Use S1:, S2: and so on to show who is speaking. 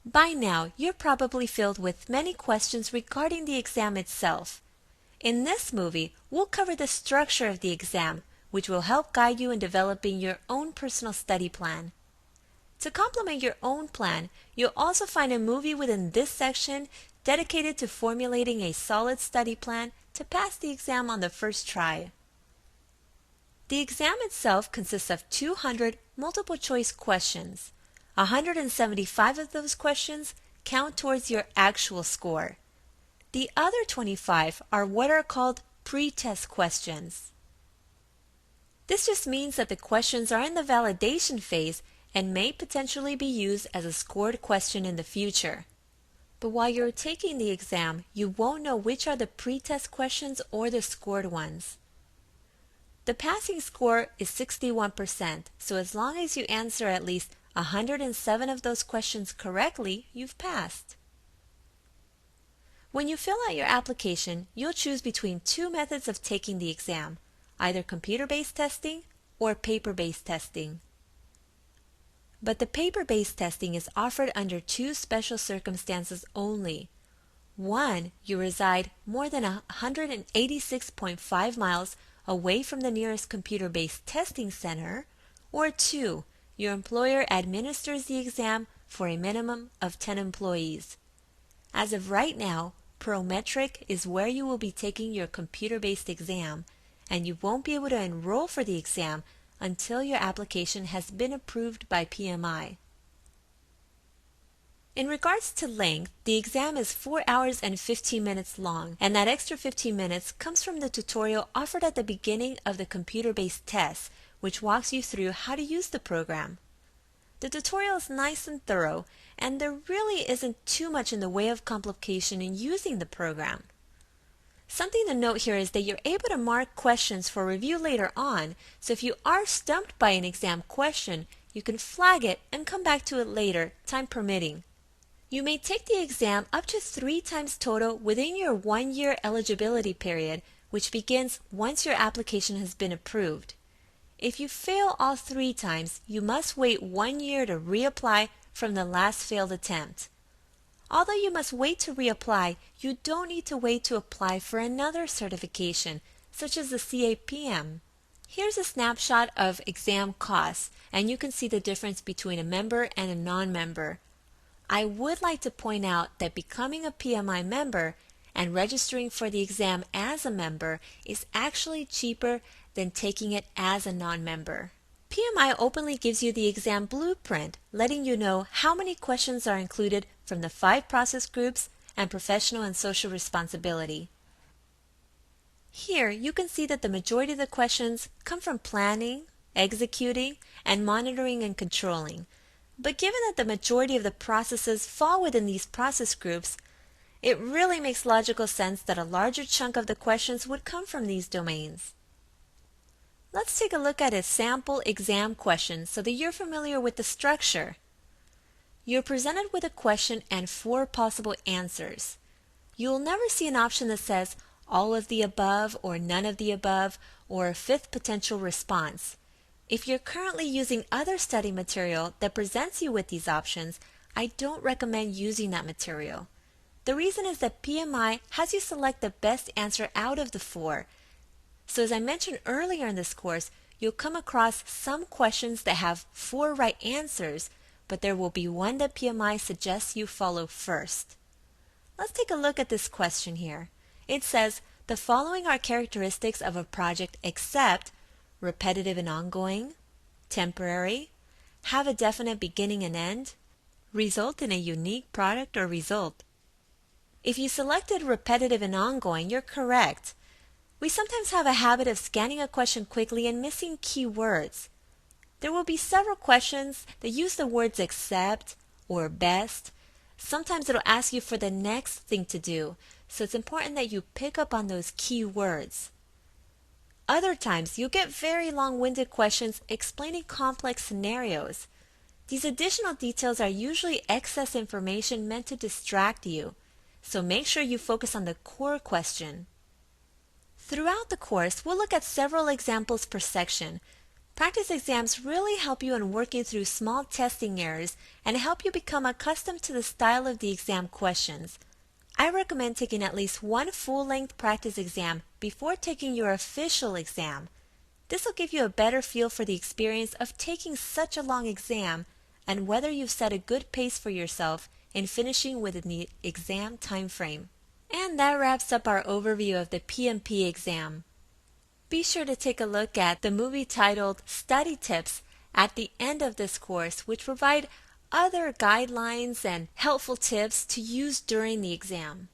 S1: By now, you're probably filled with many questions regarding the exam itself. In this movie, we'll cover the structure of the exam, which will help guide you in developing your own personal study plan. To complement your own plan, you'll also find a movie within this section dedicated to formulating a solid study plan to pass the exam on the first try. The exam itself consists of 200 multiple-choice questions. 175 of those questions count towards your actual score. The other 25 are what are called pre-test questions. This just means that the questions are in the validation phase and may potentially be used as a scored question in the future. But while you're taking the exam, you won't know which are the pre-test questions or the scored ones. The passing score is 61%, so as long as you answer at least 107 of those questions correctly, you've passed. When you fill out your application, you'll choose between two methods of taking the exam, either computer-based testing or paper-based testing. But the paper-based testing is offered under two special circumstances only. One, you reside more than 186.5 miles away from the nearest computer-based testing center, or two, your employer administers the exam for a minimum of 10 employees. As of right now, Prometric is where you will be taking your computer-based exam, and you won't be able to enroll for the exam until your application has been approved by PMI. In regards to length, the exam is 4 hours and 15 minutes long, and that extra 15 minutes comes from the tutorial offered at the beginning of the computer-based test, which walks you through how to use the program. The tutorial is nice and thorough, and there really isn't too much in the way of complication in using the program. Something to note here is that you're able to mark questions for review later on, so if you are stumped by an exam question, you can flag it and come back to it later, time permitting. You may take the exam up to 3 times total within your 1-year eligibility period, which begins once your application has been approved. If you fail all 3 times, you must wait 1 year to reapply from the last failed attempt. Although you must wait to reapply, you don't need to wait to apply for another certification, such as the CAPM. Here's a snapshot of exam costs, and you can see the difference between a member and a non-member. I would like to point out that becoming a PMI member and registering for the exam as a member is actually cheaper than taking it as a non-member. PMI openly gives you the exam blueprint, letting you know how many questions are included from the 5 process groups and professional and social responsibility. Here, you can see that the majority of the questions come from planning, executing, and monitoring and controlling. But given that the majority of the processes fall within these process groups, it really makes logical sense that a larger chunk of the questions would come from these domains. Let's take a look at a sample exam question so that you're familiar with the structure. You're presented with a question and 4 possible answers. You'll never see an option that says all of the above or none of the above or a 5th potential response. If you're currently using other study material that presents you with these options, I don't recommend using that material. The reason is that PMI has you select the best answer out of the 4. So as I mentioned earlier in this course, you'll come across some questions that have 4 right answers, but there will be one that PMI suggests you follow first. Let's take a look at this question here. It says, the following are characteristics of a project except repetitive and ongoing, temporary, have a definite beginning and end, result in a unique product or result. If you selected repetitive and ongoing, you're correct. We sometimes have a habit of scanning a question quickly and missing key words. There will be several questions that use the words except or best. Sometimes it'll ask you for the next thing to do, so it's important that you pick up on those key words. Other times, you'll get very long-winded questions explaining complex scenarios. These additional details are usually excess information meant to distract you, so make sure you focus on the core question. Throughout the course, we'll look at several examples per section. Practice exams really help you in working through small testing errors and help you become accustomed to the style of the exam questions. I recommend taking at least one full-length practice exam before taking your official exam. This will give you a better feel for the experience of taking such a long exam and whether you've set a good pace for yourself in finishing within the exam time frame. And that wraps up our overview of the PMP exam. Be sure to take a look at the movie titled Study Tips at the end of this course, which provide other guidelines and helpful tips to use during the exam.